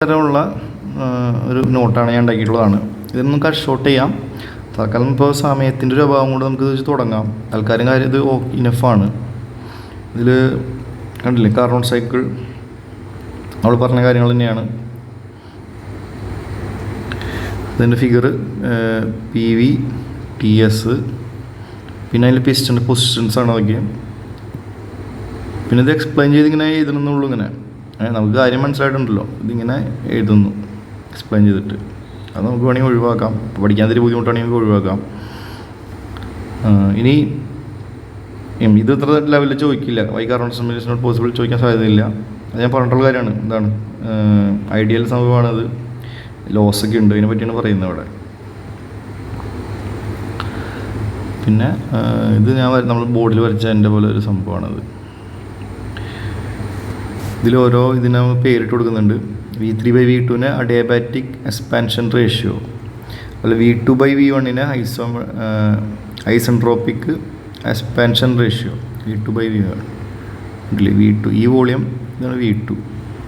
തരമുള്ള ഒരു നോട്ടാണ് ഞാൻ ഉണ്ടാക്കിയിട്ടുള്ളതാണ്. ഇതൊന്നും കട്ട് ഷോട്ട് ചെയ്യാം. തൽക്കാലം ഇപ്പോൾ സമയത്തിൻ്റെ ഒരു അഭാവം കൊണ്ട് നമുക്ക് ഇത് തുടങ്ങാം. തൽക്കാലം കാര്യം ഇത് ഇനഫാണ്. ഇതിൽ കണ്ടില്ലേ, കാർബൺ സൈക്കിൾ നമ്മൾ പറഞ്ഞ കാര്യങ്ങൾ തന്നെയാണ്. ഇതിൻ്റെ ഫിഗർ PV TS, പിന്നെ അതിൽ പിസ്റ്റൻ്റെ പൊസിഷൻസാണ് അതൊക്കെ. പിന്നെ ഇത് എക്സ്പ്ലെയിൻ ചെയ്തിങ്ങനെ എഴുതണമെന്നുള്ളൂ. ഇങ്ങനെ നമുക്ക് കാര്യം മനസ്സിലായിട്ടുണ്ടല്ലോ, ഇതിങ്ങനെ എഴുതുന്നു എക്സ്പ്ലെയിൻ ചെയ്തിട്ട്. അത് നമുക്ക് വേണമെങ്കിൽ ഒഴിവാക്കാം. പഠിക്കാൻ ഇത്തിരി ബുദ്ധിമുട്ടാണെങ്കിൽ നമുക്ക് ഒഴിവാക്കാം. ഇനി ഇത് ഇത്ര ലെവലിൽ ചോദിക്കില്ല. Why carbon is not possible ചോദിക്കാൻ സാധ്യതയില്ല. അത് ഞാൻ പറഞ്ഞിട്ടുള്ള കാര്യമാണ്. എന്താണ് ഐഡിയൽ സംഭവമാണത്. ലോസൊക്കെ ഉണ്ട്, അതിനെ പറ്റിയാണ് പറയുന്നത് അവിടെ. പിന്നെ ഇത് നമ്മൾ ബോർഡിൽ വരച്ച എൻ്റെ പോലെ ഒരു സംഭവമാണത്. ഇതിലോരോ ഇതിന് പേരിട്ട് കൊടുക്കുന്നുണ്ട്. V3/V2 അഡിയാബാറ്റിക് എക്സ്പാൻഷൻ റേഷ്യോ, അതുപോലെ V2/V1 isentropic expansion ratio. V2/V1 കണ്ടില്ലേ, V2 ഈ വോളിയം ഇതാണ് V2.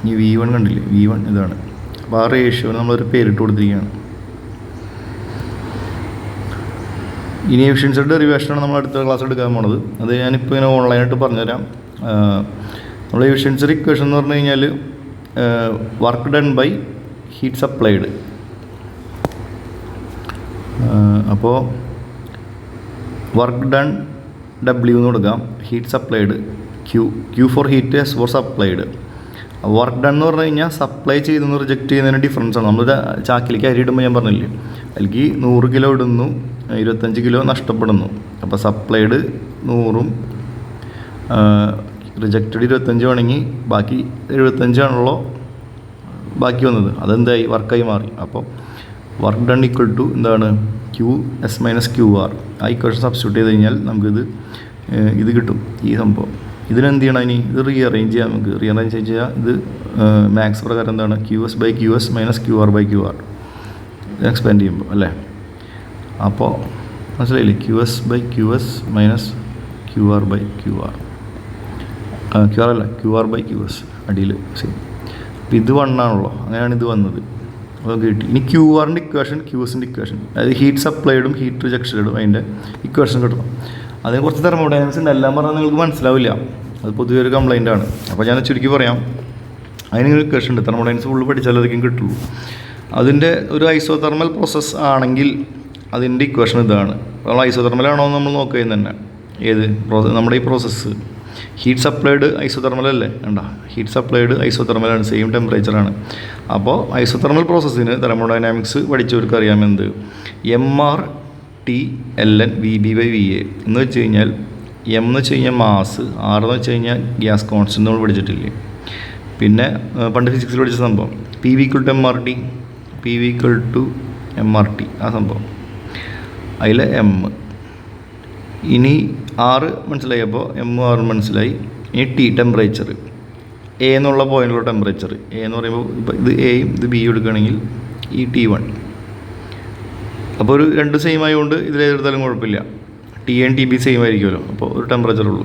ഈ V1 കണ്ടില്ലേ, V1 ഇതാണ്. അപ്പോൾ ആ റേഷ്യോ നമ്മളൊരു പേരിട്ട് കൊടുത്തിരിക്കുകയാണ്. ഇനി എഫിഷ്യൻസിയുടെ ഡെറിവേഷനാണ് നമ്മൾ അടുത്ത ക്ലാസ് എടുക്കാൻ പോണത്. അത് ഞാനിപ്പോൾ ഇങ്ങനെ ഓൺലൈനായിട്ട് പറഞ്ഞുതരാം. നമ്മൾ എഫിഷ്യൻസി ഇക്വേഷൻ എന്ന് പറഞ്ഞു കഴിഞ്ഞാൽ work done by heat supplied. അപ്പോൾ വർക്ക് ഡൺ W എന്ന് കൊടുക്കാം, heat supplied Q for heat, S for supplied. Work done എന്ന് പറഞ്ഞു കഴിഞ്ഞാൽ സപ്ലൈ ചെയ്തെന്ന് റിജക്റ്റ് ചെയ്യുന്നതിന് ഡിഫറൻസാണ്. നമ്മൾ ചാക്കിലേക്ക് അരി ഇടുമ്പോൾ ഞാൻ പറഞ്ഞില്ലേ, അല്ലെങ്കിൽ 100 കിലോ ഇടുന്നു, 25 കിലോ നഷ്ടപ്പെടുന്നു. അപ്പോൾ സപ്ലൈഡ് 100ഉം റിജക്റ്റഡ് 25 ആണെങ്കിൽ ബാക്കി 75 ആണല്ലോ ബാക്കി വന്നത്. അതെന്തായി, വർക്കായി മാറി. അപ്പോൾ വർക്ക് ഡൺ ഈക്വൽ ടു എന്താണ്, QS - QR. ആ ഇക്വേഷൻ സബ്സ്റ്റിറ്റ്യൂട്ട് ചെയ്ത് കഴിഞ്ഞാൽ നമുക്കിത് കിട്ടും, ഈ സംഭവം. ഇതിനെന്ത് ചെയ്യണം, ഇനി ഇത് റീഅറേഞ്ച് ചെയ്യാം. നമുക്ക് റീഅറേഞ്ച് ചെയ്യാം. ഇത് മാത്സ് പ്രകാരം എന്താണ്, QS/QS - QR/QR എക്സ്പാൻഡ് ചെയ്യുമ്പോൾ അല്ലേ. അപ്പോൾ മനസ്സിലായില്ലേ, QS/QS - QR/QR. QR അല്ല, QR/QS അടിയിൽ സെയിം. അപ്പോൾ ഇത് 1 ആണല്ലോ, അങ്ങനെയാണ് ഇത് വന്നത്. അപ്പോൾ കിട്ടി. ഇനി QRൻ്റെ ഇക്വേഷൻ, QSൻ്റെ ഇക്വേഷൻ, അതായത് ഹീറ്റ് സപ്ലൈഡും ഹീറ്റ് റിജക്റ്റഡും അതിൻ്റെ ഇക്വേഷൻ കിട്ടണം. അതിന് കുറച്ച് തെർമോഡൈനാമിക്സ് ഉണ്ട്. എല്ലാം പറഞ്ഞാൽ നിങ്ങൾക്ക് മനസ്സിലാവില്ല, അത് പൊതുവെ ഒരു കംപ്ലൈൻ്റ് ആണ്. അപ്പോൾ ഞാൻ ചുരുക്കി പറയാം. അതിനൊരു ഇക്വേഷൻ ഉണ്ട്. തെർമോഡൈനാമിക്സ് ഫുള്ള് പഠിച്ചാൽ അതൊക്കെ കിട്ടുള്ളൂ. അതിൻ്റെ ഒരു ഐസോതെർമൽ പ്രോസസ്സ് ആണെങ്കിൽ അതിൻ്റെ ഇക്വേഷൻ ഇതാണ്. നമ്മൾ ഐസോതെർമലാണോ എന്ന് നമ്മൾ നോക്കുകയും തന്നെ. ഏത് നമ്മുടെ ഈ പ്രോസസ്സ് ഹീറ്റ് സപ്ലൈഡ് ഐസോതെർമൽ അല്ലേ, വേണ്ട, ഹീറ്റ് സപ്ലൈഡ് ഐസോതെർമലാണ്, സെയിം ടെമ്പറേച്ചറാണ്. അപ്പോൾ ഐസോതെർമൽ പ്രോസസ്സിന് തെർമോഡൈനാമിക്സ് പഠിച്ചവർക്ക് അറിയാമെന്ത്, MRTLN VB/VA എന്ന് വെച്ച് കഴിഞ്ഞാൽ, M എന്ന് വെച്ച് കഴിഞ്ഞാൽ മാസ്, R എന്ന് വെച്ച് കഴിഞ്ഞാൽ ഗ്യാസ് കോൺസ്റ്റൻ്റ് നമ്മൾ പഠിച്ചിട്ടില്ലേ. പിന്നെ പണ്ട് ഫിസിക്സിൽ പഠിച്ച സംഭവം PV = MRT, PV = MRT, ആ സംഭവം. അതിൽ M. ഇനി R മനസ്സിലായി. അപ്പോൾ M R മനസ്സിലായി. ഇനി T ടെമ്പറേച്ചർ, A എന്നുള്ള പോയിന്റിലുള്ള ടെമ്പറേച്ചർ. A എന്ന് പറയുമ്പോൾ ഇപ്പോൾ ഇത് Aയും ഇത് B എടുക്കുകയാണെങ്കിൽ ഈ T1. അപ്പോൾ ഒരു രണ്ട് സെയിം ആയതുകൊണ്ട് ഇതിലേതെടുത്താലും കുഴപ്പമില്ല. TN TB സെയിം ആയിരിക്കുമല്ലോ, അപ്പോൾ ഒരു ടെമ്പറേച്ചർ ഉള്ളൂ.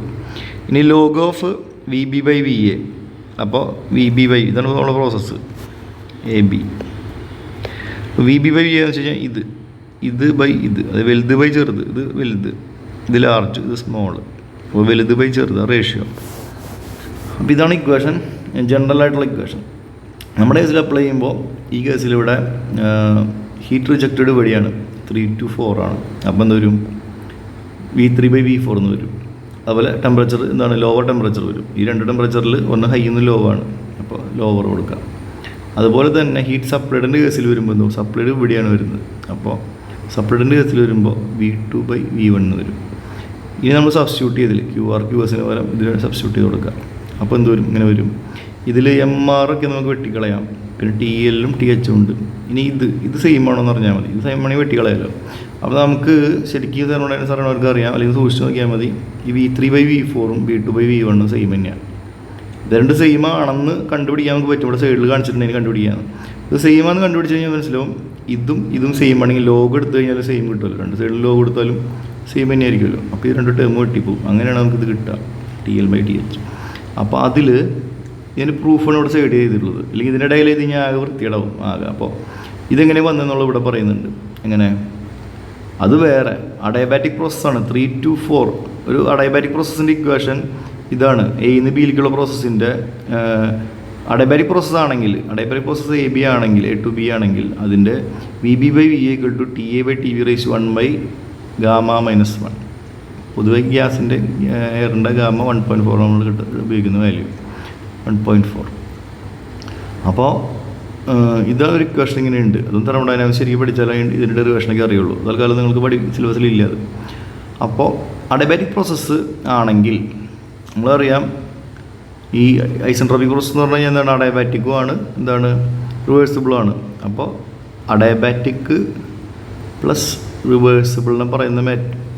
ഇനി ലോഗ് ഓഫ് VB/VA. അപ്പോൾ VB/ ഇതാണ് നമ്മുടെ പ്രോസസ്സ് AB. VB/VA എന്ന് വെച്ച് കഴിഞ്ഞാൽ ഇത് ബൈ ഇത്, അത് വലുത് ബൈ ചെറുത്, ഇത് വലുത്, ഇത് ലാർജ്, ഇത് സ്മോൾ. അപ്പോൾ വലുത് ബൈ ചെറുത് റേഷ്യോ. അപ്പോൾ ഇതാണ് ഇക്വേഷൻ, ജനറൽ ആയിട്ടുള്ള ഇക്വേഷൻ. നമ്മുടെ കേസിൽ അപ്ലൈ ചെയ്യുമ്പോൾ ഈ കേസിലിവിടെ ഹീറ്റ് റിജക്റ്റഡ് വഴിയാണ് 3 to 4 ആണ്. അപ്പോൾ എന്ത് വരും, V3/V4 എന്ന് വരും. അതുപോലെ ടെമ്പറേച്ചർ എന്താണ്, ലോവർ ടെമ്പറേച്ചർ വരും. ഈ രണ്ട് ടെമ്പറേച്ചറിൽ ഒന്ന് ഹൈ ഒന്ന് ലോ ആണ്, അപ്പോൾ ലോവർ കൊടുക്കാം. അതുപോലെ തന്നെ ഹീറ്റ് സപ്ലൈഡിൻ്റെ കേസിൽ വരുമ്പോൾ എന്തോ, സപ്ലൈഡ് ഇവിടെയാണ് വരുന്നത്. അപ്പോൾ സപ്ലൈഡിൻ്റെ കേസിൽ വരുമ്പോൾ V2/V1 എന്ന് വരും. ഇനി നമ്മൾ സബ്സ്റ്റിറ്റ്യൂട്ട് ചെയ്തില്ല, QSന് പകരം ഇതിൽ സബ്സ്റ്റിറ്റ്യൂട്ട് ചെയ്ത് കൊടുക്കാം. അപ്പോൾ എന്ത് വരും, ഇങ്ങനെ വരും. ഇതിൽ MR ഒക്കെ നമുക്ക് വെട്ടിക്കളയാം. പിന്നെ TLഉം THഉം ഉണ്ട്. ഇനി ഇത് സെയിം ആണോ എന്ന് പറഞ്ഞാൽ മതി. ഇത് സെയിം ആണെങ്കിൽ വെട്ടിക്കളയാലോ. അപ്പോൾ നമുക്ക് ശരിക്കും തെർമോഡൈനാമിക്സ് അറിയണവർക്ക് അറിയാം, അല്ലെങ്കിൽ സൂക്ഷിച്ച് നോക്കിയാൽ മതി. ഈ V3/V4 V2/V1 സെയിം തന്നെയാണ്. ഇത് രണ്ട് സെയിം ആണെന്ന് കണ്ടുപിടിക്കാൻ നമുക്ക് പറ്റും. ഇവിടെ സൈഡിൽ കാണിച്ചിട്ടുണ്ടെങ്കിൽ കണ്ടുപിടിക്കാം. ഇത് സെയിം ആണെന്ന് കണ്ടുപിടിച്ച് കഴിഞ്ഞാൽ മനസ്സിലാവും. ഇതും സെയിം ആണെങ്കിൽ ലോഗ് എടുത്തു കഴിഞ്ഞാൽ സെയിം കിട്ടുമല്ലോ. രണ്ട് സൈഡിൽ ലോഗ് എടുത്താലും സെയിം തന്നെ ആയിരിക്കുമല്ലോ. അപ്പോൾ ഈ രണ്ട് ടേം വെട്ടിപ്പോവും. അങ്ങനെയാണ് നമുക്കിത് കിട്ടുക, TL/TH. അപ്പോൾ അതിൽ ഇതിന് പ്രൂഫാണ് ഇവിടെ സൈഡ് ചെയ്തിട്ടുള്ളത്. അല്ലെങ്കിൽ ഇതിൻ്റെ ഇടയിൽ ഇത് ഞാൻ ആകെ വൃത്തിയിടാവും ആകെ. അപ്പോൾ ഇതെങ്ങനെ വന്നെന്നുള്ളത് ഇവിടെ പറയുന്നുണ്ട്. എങ്ങനെ? അത് വേറെ അഡയബാറ്റിക് പ്രോസസ്സാണ്. 3 to 4 ഒരു അഡയബാറ്റിക് പ്രോസസ്സിൻ്റെ ഇക്വേഷൻ ഇതാണ്. എന്ന് ബിയിലേക്കുള്ള പ്രോസസ്സിൻ്റെ അഡയബാറ്റിക് പ്രോസസ്സ് ആണെങ്കിൽ, അഡയബാറ്റിക് പ്രോസസ്സ് AB ആണെങ്കിൽ, A to B ആണെങ്കിൽ അതിൻ്റെ VB/VA = TA/TB⁻1/γ-1. പൊതുവെ ഗ്യാസിൻ്റെ എയറിൻ്റെ ഗാമ 1.4 നമ്മൾ ഉപയോഗിക്കുന്ന വാല്യൂ 1.4. അപ്പോൾ ഇതൊരു ഇക്വേഷൻ ഇങ്ങനെയുണ്ട്. അതും തെർമോഡൈനാമിക്സ് ശരിക്കും പഠിച്ചാലേ ഇതിൻ്റെ ഡെറിവേഷനൊക്കെ അറിയുള്ളൂ. തൽക്കാലം നിങ്ങൾക്ക് സിലബസിലില്ല അത്. അപ്പോൾ അഡയബാറ്റിക് പ്രോസസ്സ് ആണെങ്കിൽ നമ്മളറിയാം ഈ ഐസെൻട്രോപിക് പ്രോസസ്സ് എന്ന് പറഞ്ഞു കഴിഞ്ഞാൽ എന്താണ്? അഡയബാറ്റിക്കും ആണ്, എന്താണ്, റിവേഴ്സിബിളും ആണ്. അപ്പോൾ അഡയബാറ്റിക് പ്ലസ് റിവേഴ്സിബിളിനെ പറയുന്ന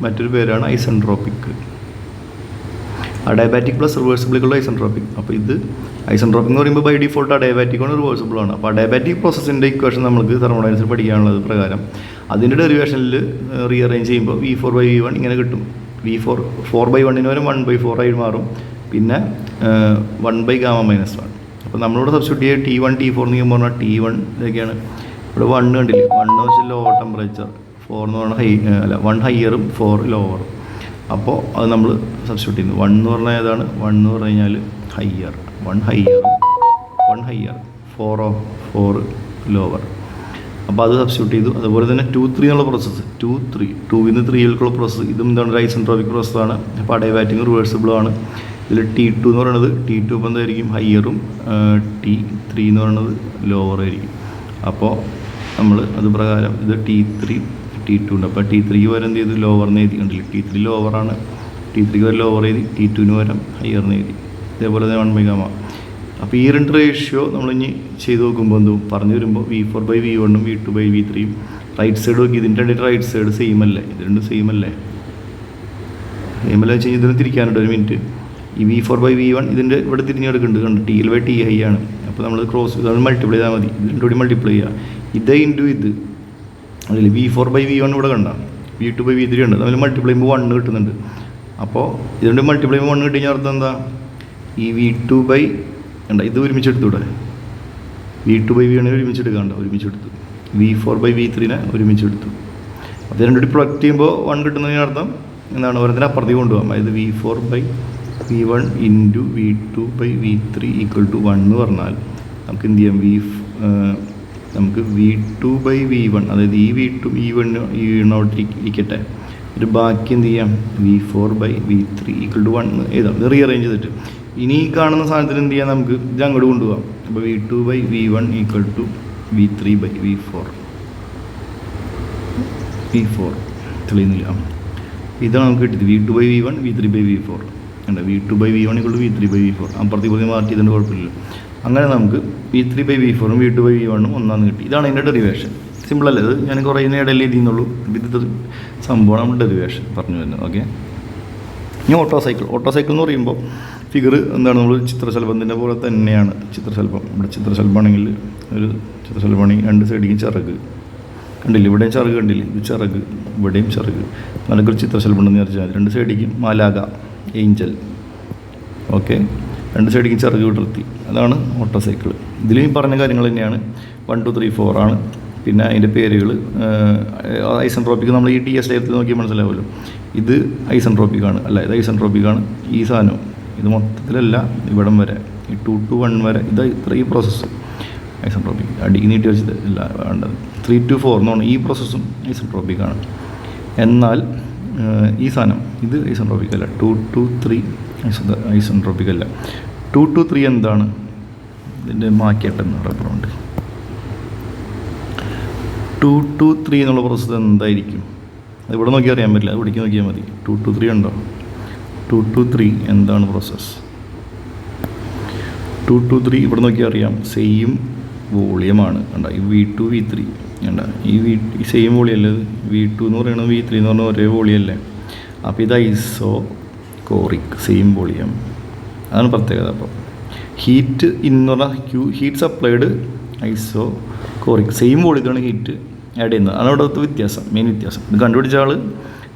മറ്റൊരു പേരാണ് ഐസെൻട്രോപിക്. അഡയബാറ്റിക് പ്ലസ് റിവേഴ്സിബിളിലുള്ള ഐസെൻട്രോപിക്. അപ്പോൾ ഇത് ഐസെൻട്രോപിക് എന്ന് പറയുമ്പോൾ ബൈ ഡിഫോൾട്ട് അഡയബാറ്റിക്കാണ്, റിവേഴ്സിബിളാണ്. അപ്പോൾ അഡയബാറ്റിക് പ്രോസസ്സിൻ്റെ ഇക്വേഷൻ നമുക്ക് തെർമോഡൈനാമിക്സിൽ പഠിക്കാനുള്ളത് പ്രകാരം അതിൻ്റെ ഡെറിവേഷനിൽ റീഅറേഞ്ച് ചെയ്യുമ്പോൾ V4/V1 ഇങ്ങനെ കിട്ടും. V4 4/1 വരെ 1/4 ആയി മാറും. പിന്നെ 1/γ-1. അപ്പോൾ നമ്മളിവിടെ സബ്സ്റ്റിറ്റ്യൂട്ട് ചെയ്യുക T1 T4 എന്ന് പറഞ്ഞാൽ T1 ഇതൊക്കെയാണ്. ഇവിടെ 1 കണ്ടില്ലേ? 1 വെച്ചാൽ ലോ ടെമ്പറേച്ചർ, 4 എന്ന് പറഞ്ഞാൽ 1 ഹയറും 4 ലോവറും. അപ്പോൾ അത് നമ്മൾ സബ്സ്റ്റിറ്റ്യൂട്ട് ചെയ്യുന്നു. 1 എന്ന് പറഞ്ഞാൽ ഏതാണ്? 1 എന്ന് പറഞ്ഞു കഴിഞ്ഞാൽ ഹയർ, 1 ഹയർ 4 ലോവർ. അപ്പോൾ അത് സബ്സ്റ്റിറ്റ്യൂട്ട് ചെയ്തു. അതുപോലെ തന്നെ 2, 3 എന്നുള്ള പ്രോസസ്സ്, 2-ന്ന് 3ലേക്കുള്ള പ്രോസസ്സ്, ഇതും എന്താണ്? ഒരു ഐസെൻട്രോപിക് പ്രോസസ്സാണ്. അപ്പോൾ അഡയബാറ്റിക്കും റിവേഴ്സിബിളും ആണ്. ഇതിൽ T2 എന്ന് പറയുന്നത്, T2 ഇപ്പോൾ എന്തായിരിക്കും? ഹയറും. T3 എന്ന് പറയുന്നത് ലോവറായിരിക്കും. അപ്പോൾ നമ്മൾ അത് പ്രകാരം ഇത് T3 T2 ഉണ്ട്. അപ്പോൾ T3ക്ക് വരെ എന്ത് ചെയ്തു? ലോവറിന് എഴുതി. കണ്ടില്ല? T3 ലോവറാണ്. T3ക്ക് വരെ ലോവർ എഴുതി, T2ന് വരെ ഹയറിന് എഴുതി. ഇതേപോലെ തന്നെ 1/γ. അപ്പോൾ ഈ രണ്ട് റേഷ്യോ നമ്മളിനി ചെയ്ത് നോക്കുമ്പോൾ എന്തും പറഞ്ഞു വരുമ്പോൾ V4/V1 V2/V3 റൈറ്റ് സൈഡ് നോക്കി. ഇതിൻ്റെ ഇടയിൽ റൈറ്റ് സൈഡ് സെയിം അല്ലേ? ഇത് രണ്ടും സെയിം അല്ലേ? സെയിം അല്ലേ വെച്ച് കഴിഞ്ഞാൽ ഇതിന് തിരിക്കാനുണ്ട്. ഒരു മിനിറ്റ്. ഈ V4/V1 ഇതിൻ്റെ ഇവിടെ തിരിഞ്ഞെടുക്കുന്നുണ്ട്. കണ്ട് TL/T ഹൈ ആണ്. അപ്പോൾ നമ്മൾ ക്രോസ് ഇതാണ് മൾട്ടിപ്ലൈ ചെയ്താൽ മതി. ഇത് രണ്ടുകൂടി മൾട്ടിപ്ലൈ ചെയ്യുക. ഇത് ഇൻറ്റു ഇത് അതിൽ V4/V1 ഇവിടെ കണ്ട, V2/V3 ഉണ്ട്. അതിൽ മൾട്ടിപ്ലൈ ചെയ്യുമ്പോൾ 1 കിട്ടുന്നുണ്ട്. അപ്പോൾ ഇതുകൊണ്ട് മൾട്ടിപ്ലൈ ചെയ്യുമ്പോൾ 1 കിട്ടിക്കഴിഞ്ഞാൽ അർത്ഥം എന്താ? ഈ V2 കണ്ട ഇത് ഒരുമിച്ചെടുത്തൂടെ? V2/V1 ഒരുമിച്ചെടുക്കാണ്ട, ഒരുമിച്ചെടുത്തു. V4/V3 ഒരുമിച്ചെടുത്തു. അപ്പോൾ രണ്ടുകൂടി പ്രൊഡക്റ്റ് ചെയ്യുമ്പോൾ 1 കിട്ടുന്നതിന് അർത്ഥം എന്താണ്? ഓരോന്നിനെ അപ്പുറത്തേക്ക് കൊണ്ടുപോകാം. അതായത് V4/V1 ഇൻറ്റു V2/V3 = 1 എന്ന് പറഞ്ഞാൽ നമുക്ക് എന്ത് ചെയ്യാം? നമുക്ക് V2/V1 അതായത് ഈ V1 ഇരിക്കട്ടെ. ഒരു ബാക്കി എന്ത് ചെയ്യാം? V4/V3 = 1 എഴുതാം. ഇത് റീഅറേഞ്ച് ചെയ്തിട്ട് ഇനി ഈ കാണുന്ന സാധനത്തിൽ എന്ത് ചെയ്യാം? നമുക്ക് ഇത് അങ്ങോട്ട് കൊണ്ടുപോകാം. അപ്പോൾ V2/V1 = V3/V4. തെളിയുന്നില്ല. ഇതാണ് നമുക്ക് കിട്ടിയത്. V2/V1 V3/V4 ഉണ്ട്. V2/V1 = V3/V4. അപ്പുറത്തേക്ക് മാറ്റി ഇതിൻ്റെ കുഴപ്പമില്ല. അങ്ങനെ നമുക്ക് V3/V4 V2/V1 ഒന്നാന്ന് കിട്ടി. ഇതാണ് ഇതിൻ്റെ ഡെറിവേഷൻ. സിമ്പിളല്ലേ? ഇത് ഞാൻ കുറേ ഇടയിൽ എഴുതിയെന്നുള്ളൂ. ഇത് സംഭവം നമ്മൾ ഡെറിവേഷൻ പറഞ്ഞു വരുന്നത്. ഓക്കെ. ഇനി ഓട്ടോസൈക്കിൾ എന്ന് പറയുമ്പോൾ ഫിഗർ എന്താണ്? നമ്മൾ ചിത്രശലഭത്തിൻ്റെ പോലെ തന്നെയാണ് ചിത്രശലഭം. ഇവിടെ ചിത്രശലഭമാണെങ്കിൽ ഒരു ചിത്രശലഭമാണെങ്കിൽ രണ്ട് സൈഡിലും ചിറക് കണ്ടില്ല? ഇവിടെയും ചിറക് കണ്ടില്ലേ? ഇത് ചിറക്, ഇവിടെയും ചിറക്. നല്ലൊരു ചിത്രശലഭം ഉണ്ടെന്ന് വിചാരിച്ചാൽ രണ്ട് സൈഡിക്കും മാലാക, ഏഞ്ചൽ. ഓക്കെ. രണ്ട് സൈഡിക്കും ചിറക് വിടർത്തി. അതാണ് ഓട്ടോസൈക്കിൾ. ഇതിൽ ഈ പറഞ്ഞ കാര്യങ്ങൾ തന്നെയാണ്. 1, 2, 3, 4 ആണ്. പിന്നെ അതിൻ്റെ പേരുകൾ ഐസെൻട്രോപ്പിക് നമ്മൾ ഈ TS ഡയത്തിൽ നോക്കിയാൽ മനസ്സിലാവുമല്ലോ. ഇത് ഐസെൻട്രോപ്പിക്കാണ്. അല്ല, ഇത് ഐസെൻട്രോപ്പിക്കാണ്. ഈ സാധനം ഇത് മൊത്തത്തിലല്ല, ഇവിടം വരെ ഈ 2 to 1 വരെ ഇത് ഈ പ്രോസസ്സ് ഐസെൻട്രോപ്പിക്. അടിക്ക് നീട്ടി വെച്ചത് അല്ല വേണ്ടത്. 3 to 4 എന്ന് പറഞ്ഞാൽ ഈ പ്രോസസ്സും ഐസെൻട്രോപ്പിക്കാണ്. എന്നാൽ ഈ സാധനം ഇത് ഐസെൻട്രോപ്പിക് അല്ല. 2 to 3 ഐസെൻട്രോപ്പിക് അല്ല. 2 to 3 എന്താണ്? ഇതിൻ്റെ മാക്കിയാട്ടെന്ന് റബ്ബറുണ്ട്. 2 to 3 എന്നുള്ള പ്രോസസ്സ് എന്തായിരിക്കും? ഇവിടെ നോക്കിയാൽ അറിയാൻ പറ്റില്ല. ഇവിടേക്ക് നോക്കിയാൽ മതി. 2 to 3 ഉണ്ടോ? 2 to 3 എന്താണ് പ്രോസസ്സ്? 2 to 3 ഇവിടെ നോക്കിയാൽ അറിയാം. സെയിം വോളിയമാണ്. കണ്ട ഈ V2 V3 കണ്ട ഈ സെയിം വോളിയല്ലേ? V2 എന്ന് പറയുന്നത് V3 എന്ന് പറഞ്ഞാൽ ഒരേ വോളിയല്ലേ? അപ്പോൾ ഇത് ഐസോകോറിക്, സെയിം വോളിയം. അതാണ് പ്രത്യേകത. അപ്പോൾ ഹീറ്റ് എന്ന് പറഞ്ഞാൽ ഹീറ്റ് സപ്ലൈഡ് ഐസോകോറിക്, സെയിം വോളിയത്തിലാണ് ഹീറ്റ് ആഡ് ചെയ്യുന്നത്. അതാണ് ഇവിടുത്തെ വ്യത്യാസം, മെയിൻ വ്യത്യാസം. ഇത് കണ്ടുപിടിച്ച ആൾ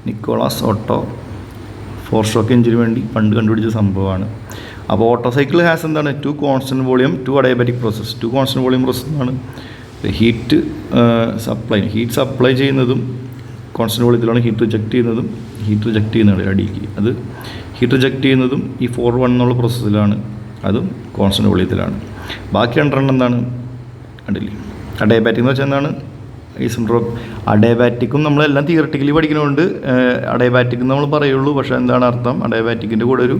നിക്കോളാസ് ഓട്ടോ 4 സ്ട്രോക്ക് എഞ്ചിന് വേണ്ടി പണ്ട് കണ്ടുപിടിച്ച സംഭവമാണ്. അപ്പോൾ ഓട്ടോ സൈക്കിൾ ഹാസ് എന്താണ് 2 constant volume 2 adiabatic process. 2 constant volume process എന്നാണ് ഹീറ്റ് സപ്ലൈ ചെയ്യുന്നതും കോൺസ്റ്റൻറ്റ് വോളിയത്തിലാണ്, ഹീറ്റ് റിജക്റ്റ് ചെയ്യുന്നതാണ് അടിയിലേക്ക്. അത് ഹീറ്റ് റിജക്റ്റ് ചെയ്യുന്നതും ഈ 4-1 എന്നുള്ള പ്രോസസ്സിലാണ്, അതും കോൺസ്റ്റൻറ്റ് വോളിയത്തിലാണ്. ബാക്കി 2 എന്താണ് കണ്ടില്ലേ. അഡയബാറ്റിക് എന്ന് വെച്ചാൽ എന്താണ് ഐസെൻട്രോപിക്. അഡയബാറ്റിക്കും നമ്മളെല്ലാം തിയററ്റിക്കലി പഠിക്കുന്നതുകൊണ്ട് അഡയബാറ്റിക് നമ്മൾ പറയുള്ളൂ. പക്ഷേ എന്താണ് അർത്ഥം, അഡയബാറ്റിക്കിൻ്റെ കൂടെ ഒരു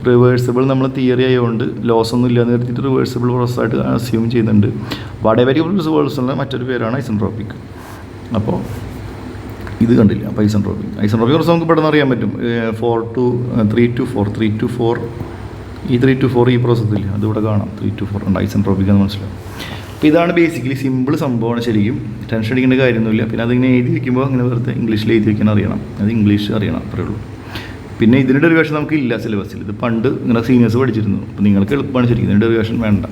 റിവേഴ്സിബിൾ നമ്മൾ തിയറി ആയതുകൊണ്ട് ലോസ് ഒന്നും ഇല്ലാന്ന് കരുതിയിട്ട് റിവേഴ്സിബിൾ പ്രോസസ്സായിട്ട് അസ്യൂം ചെയ്യുന്നുണ്ട്. അപ്പോൾ അഡയബാറ്റിക് റിവേഴ്സിബിളിൻ്റെ മറ്റൊരു പേരാണ് ഐസെൻട്രോപിക്. അപ്പോൾ ഇത് കണ്ടില്ല. അപ്പോൾ ഐസെൻട്രോപിക് പ്രോസസ് നമുക്ക് പെട്ടെന്ന് അറിയാൻ പറ്റും. 3 to 4 ഈ 3 to 4 ഈ പ്രോസസ്സിൽ അതിവിടെ കാണാം. 3 to 4 ഉണ്ട് ഐസെൻട്രോപിക് എന്ന് മനസ്സിലാവും. അപ്പോൾ ഇതാണ് ബേസിക്കലി സിമ്പിൾ സംഭവമാണ്. ശരിക്കും ടെൻഷൻ അടിക്കേണ്ട കാര്യമൊന്നുമില്ല. പിന്നെ അതിങ്ങനെ എഴുതി വയ്ക്കുമ്പോൾ അങ്ങനെ വെറുതെ ഇംഗ്ലീഷിൽ എഴുതി വയ്ക്കാൻ അറിയണം, അത് ഇംഗ്ലീഷ് അറിയണം, അത്രേ ഉള്ളൂ. പിന്നെ ഇതിൻ്റെ ഡെറിവേഷൻ നമുക്കില്ല സിലബസിൽ. ഇത് പണ്ട് ഇങ്ങനെ സീനിയേഴ്സ് പഠിച്ചിരുന്നു. അപ്പോൾ നിങ്ങൾക്ക് എളുപ്പമാണ് ശരിക്കും, ഇതിൻ്റെ ഡെറിവേഷൻ വേണ്ട.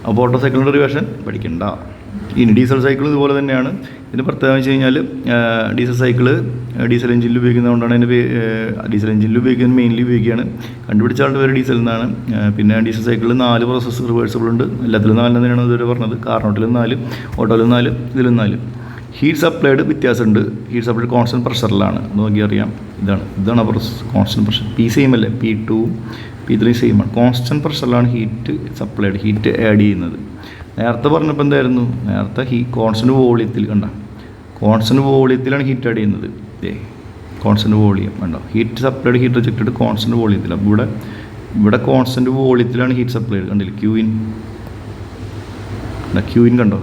അപ്പോൾ ഓട്ടോ സൈക്കിളിൻ്റെ ഡെറിവേഷൻ പഠിക്കണ്ട. ഇനി ഡീസൽ സൈക്കിൾ ഇതുപോലെ തന്നെയാണ്. ഇതിന് പ്രത്യേകം വെച്ച് കഴിഞ്ഞാൽ ഡീസൽ സൈക്കിള് ഡീസൽ എഞ്ചിനിൽ ഉപയോഗിക്കുന്നതുകൊണ്ടാണ് അതിൻ്റെ ഡീസൽ എഞ്ചിനിൽ ഉപയോഗിക്കുന്നത്, മെയിൻലി ഉപയോഗിക്കുകയാണ്. കണ്ടുപിടിച്ച ആളുടെ പേര് ഡീസൽ എന്നാണ്. പിന്നെ ഡീസൽ സൈക്കിളിൽ 4 പ്രോസസ്സ് റിവേഴ്സിബിൾ ഉണ്ട്. എല്ലാത്തിലും 4 തന്നെയാണ് ഇതുവരെ പറഞ്ഞത്. കാർണോട്ടിലും 4, ഓട്ടോയിലും 4, ഇതിലും 4. ഹീറ്റ് സപ്ലൈഡ് വ്യത്യാസമുണ്ട്. ഹീറ്റ് സപ്ലൈഡ് കോൺസ്റ്റൻറ്റ് പ്രഷറിലാണ്, അത് നോക്കി അറിയാം. ഇതാണ് process. Constant pressure P same അല്ലേ, P2 P3 സെയിമാണ്. കോൺസ്റ്റൻറ്റ് പ്രഷറിലാണ് ഹീറ്റ് സപ്ലൈഡ്, ഹീറ്റ് ആഡ് ചെയ്യുന്നത്. നേരത്തെ പറഞ്ഞപ്പോൾ എന്തായിരുന്നു, നേരത്തെ കോൺസ്റ്റൻറ്റ് വോളിയത്തിൽ കണ്ട, കോൺസ്റ്റൻറ്റ് വോളിയത്തിലാണ് ഹീറ്റ് ആഡ് ചെയ്യുന്നത്. കോൺസ്റ്റൻറ്റ് വോളിയം കണ്ടോ, heat supplied heat rejected constant വോളിയത്തിൽ. അപ്പോൾ ഇവിടെ കോൺസ്റ്റൻറ്റ് വോളിയത്തിലാണ് ഹീറ്റ് സപ്ലൈഡ്. കണ്ടില്ല ക്യൂയിൻ കണ്ടോ,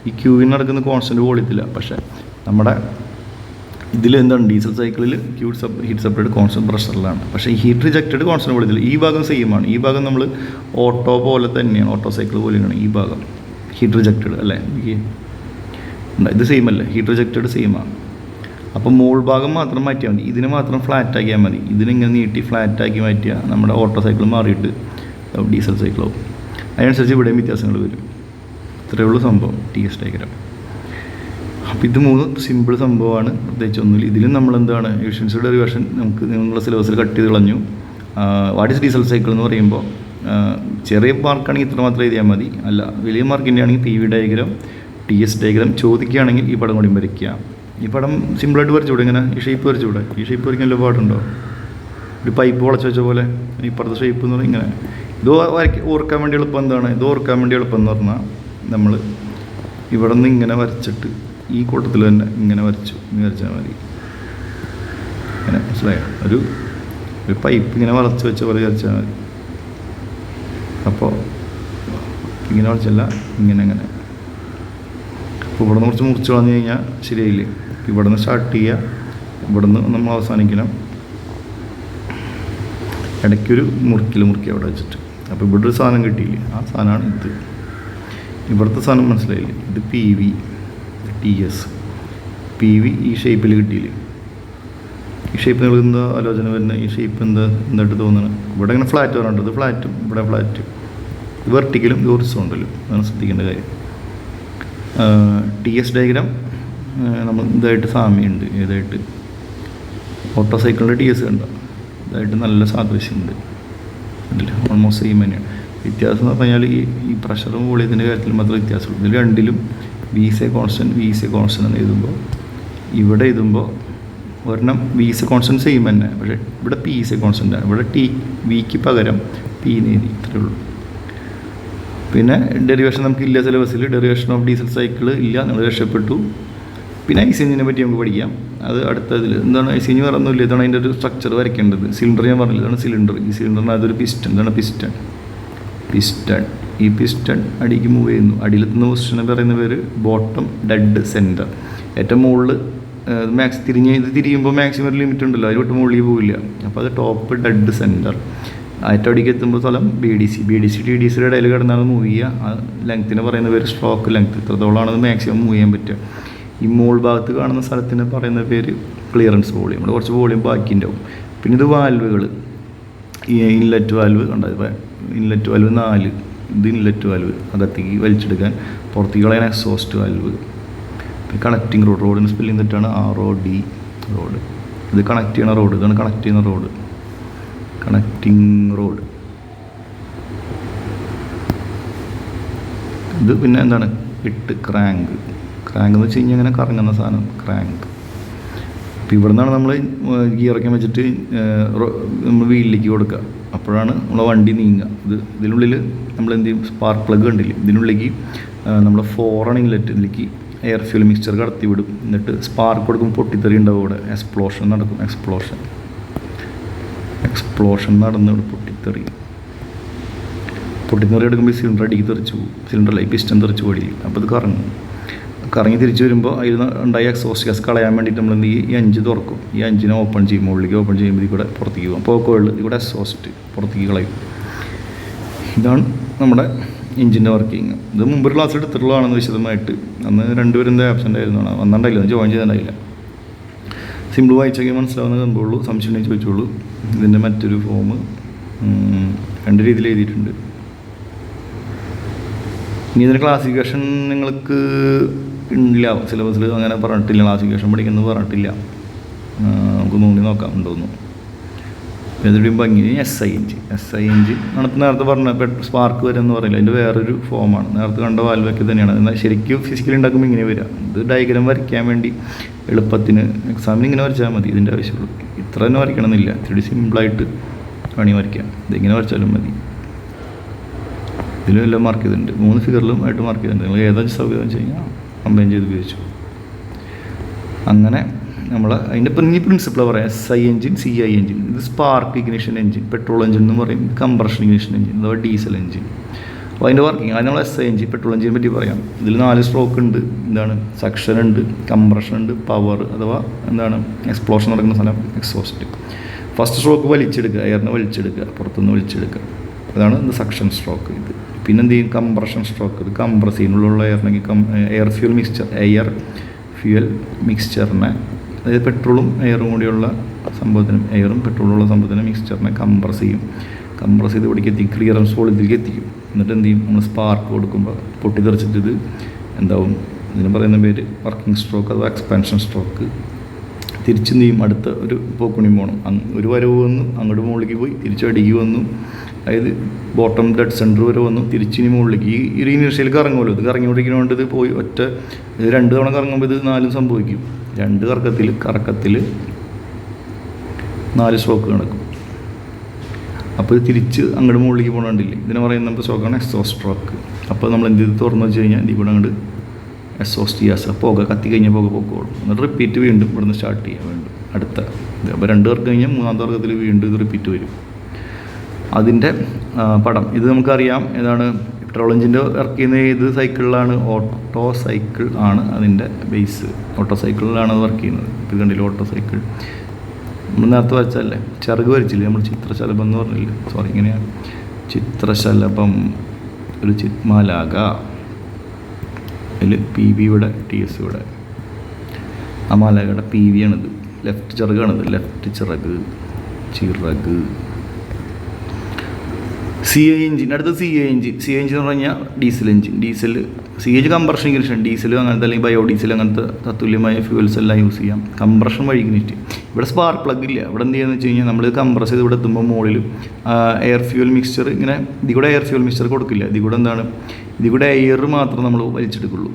ഈ ക്യൂയിൻ നടക്കുന്ന കോൺസ്റ്റൻറ്റ് വോളിയത്തിലാണ്. പക്ഷേ നമ്മുടെ ഇതിൽ എന്താണ് ഡീസൽ സൈക്കിളിൽ ഹീറ്റ് സപ്ലൈഡ് കോൺസ്റ്റൻറ്റ് പ്രഷറിലാണ്. പക്ഷേ ഈ ഹീറ്റ് റിജക്റ്റഡ് കോൺസ്റ്റൻറ്റ് വോളിയത്തിൽ. ഈ ഭാഗം സെയിമാണ്. ഈ ഭാഗം നമ്മൾ ഓട്ടോ പോലെ തന്നെയാണ്, ഓട്ടോ സൈക്കിൾ പോലെയാണ് ഈ ഭാഗം ഹീറ്റ് റിജക്റ്റഡ് അല്ലേ. ഇത് സെയിം അല്ലേ, ഹീറ്റ് റിജക്റ്റഡ് സെയിമാണ്. അപ്പോൾ മോൾ ഭാഗം മാത്രം മാറ്റിയാൽ മതി, ഇതിനെ മാത്രം ഫ്ലാറ്റ് ആക്കിയാൽ മതി. ഇതിനിങ്ങനെ നീട്ടി ഫ്ലാറ്റാക്കി മാറ്റിയാൽ നമ്മുടെ ഓട്ടോ സൈക്കിൾ മാറിയിട്ട് ഡീസൽ സൈക്കിളാവും. അതിനനുസരിച്ച് ഇവിടെയും വ്യത്യാസങ്ങൾ വരും. ഇത്രയേ ഉള്ളൂ സംഭവം TS ഡയഗ്രാം. അപ്പോൾ ഇത് 3 സിമ്പിൾ സംഭവമാണ്, പ്രത്യേകിച്ച് ഒന്നുമില്ല. ഇതിലും നമ്മളെന്താണ് എഫിഷ്യൻസി ഡെറിവേഷൻ നമുക്ക് നിങ്ങളുടെ സിലബസിൽ കട്ട് ചെയ്ത് കളഞ്ഞു. വാട്ട് ഈസ് ഡീസൽ സൈക്കിൾ എന്ന് പറയുമ്പോൾ ചെറിയ മാർക്കാണെങ്കിൽ ഇത്ര മാത്രം എഴുതിയാൽ മതി. അല്ല വലിയ മാർക്കിൻ്റെ ആണെങ്കിൽ PV ഡയഗ്രാം TS ഡയഗ്രാം ചോദിക്കുകയാണെങ്കിൽ ഈ പടം കൂടി വരയ്ക്കുക. ഈ പടം സിമ്പിളായിട്ട് വരച്ചുകൂടെ, ഇങ്ങനെ ഈ ഷേപ്പ് വരച്ചുകൂടെ. ഈ ഷേപ്പ് വരയ്ക്കാൻ വല്ല പാടുണ്ടോ, ഒരു പൈപ്പ് വളച്ച് വെച്ച പോലെ. ഇപ്പുറത്തെ ഷേപ്പ് എന്ന് പറഞ്ഞാൽ ഇങ്ങനെ. ഇത് ഓർക്കാൻ വേണ്ടി എളുപ്പം എന്താണ്, ഇത് ഓർക്കാൻ വേണ്ടി എളുപ്പം എന്ന് പറഞ്ഞാൽ നമ്മൾ ഇവിടെ നിന്ന് ഇങ്ങനെ വരച്ചിട്ട് ഈ കൂട്ടത്തിൽ തന്നെ ഇങ്ങനെ വരച്ചാൽ മതി. ഇങ്ങനെ മനസ്സിലായോ, ഒരു പൈപ്പ് ഇങ്ങനെ വളച്ച് വെച്ച പോലെ വരച്ചാൽ മതി. അപ്പോൾ ഇങ്ങനെ വരച്ചല്ല, ഇങ്ങനെ. അപ്പോൾ ഇവിടെ നിന്ന് കുറച്ച് മുറിച്ച് കളഞ്ഞു കഴിഞ്ഞാൽ ശരിയായില്ലേ. ഇവിടെ നിന്ന് സ്റ്റാർട്ട് ചെയ്യുക, ഇവിടെ നിന്ന് നമ്മൾ അവസാനിക്കണം. ഇടയ്ക്കൊരു മുറുക്കി അവിടെ വെച്ചിട്ട്. അപ്പോൾ ഇവിടെ ഒരു സാധനം കിട്ടിയില്ലേ, ആ സാധനമാണ് ഇത്. ഇവിടുത്തെ സാധനം മനസ്സിലായില്ലേ, ഇത് PV TS. PV ഈ ഷേപ്പിൽ കിട്ടിയില്ലേ. ഈ ഷേപ്പ് നിങ്ങൾ എന്താ ആലോചന വരുന്നത്, ഈ ഷേപ്പ് എന്തായിട്ട് തോന്നുന്നത്. ഇവിടെ ഇങ്ങനെ ഫ്ലാറ്റ് വരാനുണ്ട്, ഇത് ഫ്ലാറ്റും ഇവിടെ ഫ്ലാറ്റ്, ഇത് വെർട്ടിക്കലും ഇത് ഹൊറിസോണ്ടലും. അതാണ് ശ്രദ്ധിക്കേണ്ട കാര്യം. TS ഡയഗ്രാം നമ്മൾ ഇതായിട്ട് സാമ്യമുണ്ട്. ഏതായിട്ട് ഓട്ടോ സൈക്കിളിൻ്റെ TS കണ്ടോ, ഇതായിട്ട് നല്ല സാദൃശ്യമുണ്ട്. അതിൽ ഓൾമോസ്റ്റ് സെയിം തന്നെയാണ്. വ്യത്യാസം എന്ന് പറഞ്ഞാൽ ഈ പ്രഷറും വോളിയത്തിൻ്റെ കാര്യത്തിൽ മാത്രമേ വ്യത്യാസമുള്ളൂ. ഇതിൽ രണ്ടിലും VC കോൺസ്റ്റൻറ്റ് എന്ന് എഴുതുമ്പോൾ, ഇവിടെ എഴുതുമ്പോൾ ഒരെണ്ണം VC കോൺസ്റ്റൻറ്റ് സെയിം തന്നെ, പക്ഷേ ഇവിടെ PC കോൺസ്റ്റൻറ്റാണ്. ഇവിടെ Vക്ക് പകരം P എന്ന് എഴുതി, ഇത്രയേ ഉള്ളൂ. പിന്നെ ഡെറിവേഷൻ നമുക്കില്ല സിലബസിൽ. ഡെറിവേഷൻ ഓഫ് ഡീസൽ സൈക്കിൾ ഇല്ല, നിങ്ങൾ രക്ഷപ്പെട്ടു. പിന്നെ IC എഞ്ചിനെ പറ്റി നമുക്ക് പഠിക്കാം. അത് അടുത്തതിൽ എന്താണ് IC എഞ്ചിൻ പറഞ്ഞില്ല. ഇതാണ് അതിൻ്റെ ഒരു സ്ട്രക്ചർ വരയ്ക്കേണ്ടത്. സിലിണ്ടർ ഞാൻ പറഞ്ഞില്ല, ഇതാണ് സിലിണ്ടർ. ഈ സിലിണ്ടറിന് അതൊരു പിസ്റ്റൺ. ഇതാണ് പിസ്റ്റൺ. ഈ പിസ്റ്റൺ അടിക്ക് മൂവ് ചെയ്യുന്നു. അടിയിലെത്തുന്ന പൊസിഷനെ പറയുന്ന പേര് ബോട്ടം ഡെഡ് സെൻറ്റർ. ഏറ്റവും മുകളിൽ ഇത് തിരിയുമ്പോൾ മാക്സിമം ഒരു ലിമിറ്റ് ഉണ്ടല്ലോ, അതിലോട്ട് മുകളിൽ പോവില്ല. അപ്പോൾ അത് ടോപ്പ് ഡെഡ് സെൻറ്റർ. ഏറ്റവും അടിക്ക് എത്തുമ്പോൾ സ്ഥലം BDC TDCയുടെ ഇടയിൽ കിടന്നാണ് മൂവ് ചെയ്യുക. ആ ലെങ്ത്തിനെ പറയുന്ന പേര് സ്ട്രോക്ക് ലെങ്ത്ത്. ഇത്രത്തോളമാണത് മാക്സിമം മൂവ് ചെയ്യാൻ പറ്റുക. ഈ മോൾ ഭാഗത്ത് കാണുന്ന സ്ഥലത്തിന് പറയുന്ന പേര് ക്ലിയറൻസ് വോളിയം. ഇവിടെ കുറച്ച് വോളിയം ബാക്കിയുണ്ടാവും. പിന്നെ ഇത് വാൽവുകൾ. ഈ ഇൻലെറ്റ് വാൽവ് കണ്ടത്, ഇൻലെറ്റ് വാൽവ് 4. ഇത് ഇൻലെറ്റ് വാൽവ്, അകത്തേക്ക് വലിച്ചെടുക്കാൻ. പുറത്തേക്ക് കളയാൻ എക്സോസ്റ്റ് വാൽവ്. പിന്നെ കണക്റ്റിംഗ് റോഡിന് സ്പെല്ലിംഗ് തെറ്റാണ്, ROD റോഡ്. ഇത് കണക്ട് ചെയ്യണ റോഡ്, ഇതാണ് കണക്ട് ചെയ്യുന്ന റോഡ്, കണക്റ്റിംഗ് റോഡ്. ഇത് പിന്നെ എന്താണ് 8 ക്രാങ്ക് എന്ന് വെച്ച് കഴിഞ്ഞാൽ ഇങ്ങനെ കറങ്ങുന്ന സാധനം ക്രാങ്ക്. അപ്പോൾ ഇവിടെ നിന്നാണ് നമ്മൾ ഗിയറൊക്കെ വെച്ചിട്ട് നമ്മൾ വീലിലേക്ക് കൊടുക്കുക. അപ്പോഴാണ് നമ്മളെ വണ്ടി നീങ്ങുക. ഇതിനുള്ളിൽ നമ്മൾ എന്ത് ചെയ്യും, സ്പാർക്ക് പ്ലഗ് കണ്ടില്ലേ, ഇതിനുള്ളിലേക്ക് നമ്മൾ ഫോറൺ ഇൻലെറ്റ് ഇതിലേക്ക് എയർ ഫ്യൂൽ മിക്സ്ചർ കടത്തി വിടും. എന്നിട്ട് സ്പാർക്ക് കൊടുക്കുമ്പോൾ പൊട്ടിത്തെറി ഉണ്ടാവും. ഇവിടെ എക്സ്പ്ലോഷൻ നടക്കും. എക്സ്പ്ലോഷൻ നടന്ന് ഇവിടെ പൊട്ടിത്തെറി എടുക്കുമ്പോൾ സിലിണ്ടർ അടിക്ക് തെറിച്ച് പോകും. സിലിണ്ടറിൽ ഈ പിസ്റ്റൺ തെറിച്ച് പോയി. അപ്പോൾ ഇത് കറങ്ങി തിരിച്ച് വരുമ്പോൾ അതിൽ ഉണ്ടായ എക്സോസ്റ്റ് ഗ്യാസ് കളയാൻ വേണ്ടിയിട്ട് നമ്മൾ എന്ത് ചെയ്യും, ഈ അഞ്ച് തുറക്കും. ഈ അഞ്ചിനെ ഓപ്പൺ ചെയ്യും. മുകളിലേക്ക് ഓപ്പൺ ചെയ്യുമ്പോൾ ഇതിൽ കൂടെ പുറത്തേക്ക് പോകും. പോക്കോളിൽ ഇവിടെ എക്സോസ്റ്റ് പുറത്തേക്ക് കളയും. ഇതാണ് നമ്മുടെ എഞ്ചിൻ്റെ വർക്കിങ്. ഇത് മുമ്പൊരു ക്ലാസ് എടുത്തിട്ടുള്ളതാണെന്ന് വിശദമായിട്ട്. അന്ന് രണ്ടുപേരും എന്താ ആബ്സെൻ്റ് ആയിരുന്നാണ്, വന്നിട്ടുണ്ടായില്ല, ജോയിൻ ചെയ്തിട്ടുണ്ടായില്ല. സിമ്പിൾ വായിച്ചൊക്കെ മനസ്സിലാവുന്ന സംഭവമുള്ളൂ. സംശയം ഉണ്ടെങ്കിൽ ചോദിച്ചോളൂ. ഇതിൻ്റെ മറ്റൊരു ഫോം 2 രീതിയിൽ എഴുതിയിട്ടുണ്ട്. ഇനി ഇതിൻ്റെ ക്ലാസിഫിക്കേഷൻ നിങ്ങൾക്ക് ഇല്ല, സിലബസിൽ അങ്ങനെ പറഞ്ഞിട്ടില്ല. ക്ലാസിഫിക്കേഷൻ പഠിക്കുന്നത് പറഞ്ഞിട്ടില്ല. നമുക്ക് നോക്കാം ഉണ്ടോന്നു. എന്നിട്ട് ഭംഗി SI എഞ്ചിൻ നമുക്ക് നേരത്തെ പറഞ്ഞ സ്പാർക്ക് വരുമെന്ന് പറയില്ല, അതിൻ്റെ വേറൊരു ഫോമാണ്. നേരത്തെ കണ്ട വാൽവൊക്കെ തന്നെയാണ്. എന്നാൽ ശരിക്കും ഫിസിക്കലി ഉണ്ടാക്കുമ്പോൾ ഇങ്ങനെ വരിക. ഇത് ഡയഗ്രാം വരയ്ക്കാൻ വേണ്ടി എളുപ്പത്തിന് എക്സാമിന് ഇങ്ങനെ വരച്ചാൽ മതി. ഇതിൻ്റെ ആവശ്യമുള്ളൂ. ഇത്ര തന്നെ വരയ്ക്കണമെന്നില്ല. ഇത്തിരി സിമ്പിളായിട്ട് വേണമെങ്കിൽ വരയ്ക്കാം. ഇതിങ്ങനെ വരച്ചാലും മതി. ഇതിലും മാർക്ക് ചെയ്തിട്ടുണ്ട്. 3 ഫിഗറിലും ആയിട്ട് മാർക്ക് ചെയ്തിട്ടുണ്ട്. നിങ്ങൾ ഏതാ സൗകര്യം വെച്ച് കഴിഞ്ഞാൽ കമ്പൈൻ ചെയ്ത് ഉപയോഗിച്ചു. അങ്ങനെ നമ്മൾ അതിൻ്റെ പ്രിൻസിപ്പിൾ പറയാം. SI engine, CI engine. ഇത് spark ignition engine, petrol engine എന്ന് പറയും. കംപ്രഷൻ ഇഗ്നിഷൻ എഞ്ചിൻ അഥവാ ഡീസൽ എഞ്ചിൻ. അപ്പോൾ അതിൻ്റെ വർക്കിംഗ് അത് നമ്മൾ SI എഞ്ചിൻ, പെട്രോൾ എഞ്ചിനെ പറ്റി പറയാം. ഇതിൽ 4 സ്ട്രോക്ക് ഉണ്ട്. എന്താണ്, സക്ഷൻ ഉണ്ട്, കംപ്രഷൻ ഉണ്ട്, പവർ അഥവാ എന്താണ് എക്സ്പ്ലോഷൻ നടക്കുന്ന സ്ഥലം എക്സോസ്റ്റ്. ഫസ്റ്റ് സ്ട്രോക്ക് വലിച്ചെടുക്കുക, എയറിനെ വലിച്ചെടുക്കുക, പുറത്തുനിന്ന് വലിച്ചെടുക്കുക. അതാണ് ഇത് സക്ഷൻ സ്ട്രോക്ക്. ഇത് പിന്നെ എന്ത് ചെയ്യും, കംപ്രഷൻ സ്ട്രോക്ക്. ഇത് കംപ്രസ് ചെയ്യുന്നുള്ള എയർ ഫ്യൂൽ മിക്സ്ചറിനെ, അതായത് പെട്രോളും എയറും കൂടിയുള്ള സംഭവത്തിനും എയറും പെട്രോളുള്ള സംഭവത്തിനും മിക്സ്ചറിനെ കംപ്രസ് ചെയ്ത് ഇവിടേക്ക് എത്തിക്കും, ക്ലിയറൻസ് വോളിയത്തിലേക്ക് എത്തിക്കും. എന്നിട്ട് എന്ത് ചെയ്യും, നമ്മൾ സ്പാർക്ക് കൊടുക്കുമ്പോൾ പൊട്ടിത്തെറിച്ചിട്ട് ഇത് എന്താവും, ഇതിന് പറയുന്ന പേര് വർക്കിംഗ് സ്ട്രോക്ക് അഥവാ എക്സ്പാൻഷൻ സ്ട്രോക്ക്. തിരിച്ചെന്ത് ചെയ്യും, അടുത്ത ഒരു പോക്കുണി പോകണം. ഒരു വരവ് വന്നു, അങ്ങോട്ട് മുകളിലേക്ക് പോയി, തിരിച്ചടിക്ക് വന്നു. അതായത് ബോട്ടം ഡെഡ് സെൻറ്റർ വരെ വന്നു, തിരിച്ചിനി മുകളിലേക്ക്. ഈ ഒരു ഇനീഷ്യൽ കറങ്ങുമല്ലോ, ഇത് കറങ്ങിക്കൊണ്ടിരിക്കുന്നതുകൊണ്ട് ഇത് പോയി ഒറ്റ 2 തവണ കറങ്ങുമ്പോൾ ഇത് 4 സംഭവിക്കും. 2 കറക്കത്തിൽ 4 സ്ട്രോക്ക് നടക്കും. അപ്പോൾ ഇത് തിരിച്ച് അങ്ങോട്ട് മുകളിലേക്ക് പോകണമെന്നില്ലേ. ഇതിനെ പറയുന്ന സ്ട്രോക്കാണ് എക്സോസ്റ്റ് സ്ട്രോക്ക്. അപ്പോൾ നമ്മൾ എന്ത് ചെയ്ത് തുറന്നു വെച്ച് കഴിഞ്ഞാൽ ഇതിൽ കൂടെ അങ്ങോട്ട് എക്സോസ്റ്റ് ഗ്യാസ് പുക കത്തി കഴിഞ്ഞാൽ പോക്കോളും. എന്നിട്ട് റിപ്പീറ്റ് വീണ്ടും ഇവിടുന്ന് സ്റ്റാർട്ട് ചെയ്യാൻ വേണ്ടും അടുത്ത. അപ്പോൾ 2 കറക്കം കഴിഞ്ഞാൽ 3ാമത്തെ വർക്കത്തിൽ വീണ്ടും ഇത് റിപ്പീറ്റ് വരും. അതിൻ്റെ പടം ഇത് നമുക്കറിയാം. ഏതാണ്, പെട്രോൾ എഞ്ചിൻ്റെ വർക്ക് ചെയ്യുന്ന ഏത് സൈക്കിളിലാണ്, ഓട്ടോ സൈക്കിൾ ആണ് അതിൻ്റെ ബേസ്. ഓട്ടോ സൈക്കിളിലാണ് അത് വർക്ക് ചെയ്യുന്നത്. ഇത് കണ്ടില്ല, ഓട്ടോ സൈക്കിൾ നമ്മൾ നേരത്തെ വരച്ചല്ലേ, ചിറക് വരച്ചില്ലേ നമ്മൾ, ചിത്രശലഭം എന്ന് പറഞ്ഞില്ലേ, സോറി ഇങ്ങനെയാണ് ചിത്രശലഭം, ഒരു ചിത്മാലാക. അതിൽ PV ഇവിടെ, TS ഇവിടെ. ആ മാലാകയുടെ PV ആണിത്. ലെഫ്റ്റ് ചിറകാണിത്, ലെഫ്റ്റ് ചിറക്. CI engine. അടുത്ത CI എഞ്ചിൻ എന്ന് പറഞ്ഞാൽ diesel engine. CI compression ignition. ഡീസലും അങ്ങനത്തെ അല്ലെങ്കിൽ ബയോഡീസൽ അങ്ങനത്തെ തത്തുല്യമായ ഫ്യൂൽസ് എല്ലാം യൂസ് ചെയ്യാം കംപ്രഷൻ വഴി ഇഗ്നിറ്റ്. ഇവിടെ സ്പാർക്ക് പ്ലഗ് ഇല്ല. ഇവിടെ എന്ത് ചെയ്യുന്നത് വെച്ച് കഴിഞ്ഞാൽ നമ്മൾ കംപ്രസ് ചെയ്ത് ഇവിടെ എത്തുമ്പോൾ മുകളിൽ എയർ ഫ്യൂൽ മിക്സ്ചർ ഇങ്ങനെ ഇതിൽ കൂടെ എയർ ഫ്യൂൽ മിക്സ്ചർ കൊടുക്കില്ല. ഇതിൽ കൂടെ എയർ മാത്രം നമ്മൾ വലിച്ചെടുക്കുള്ളൂ,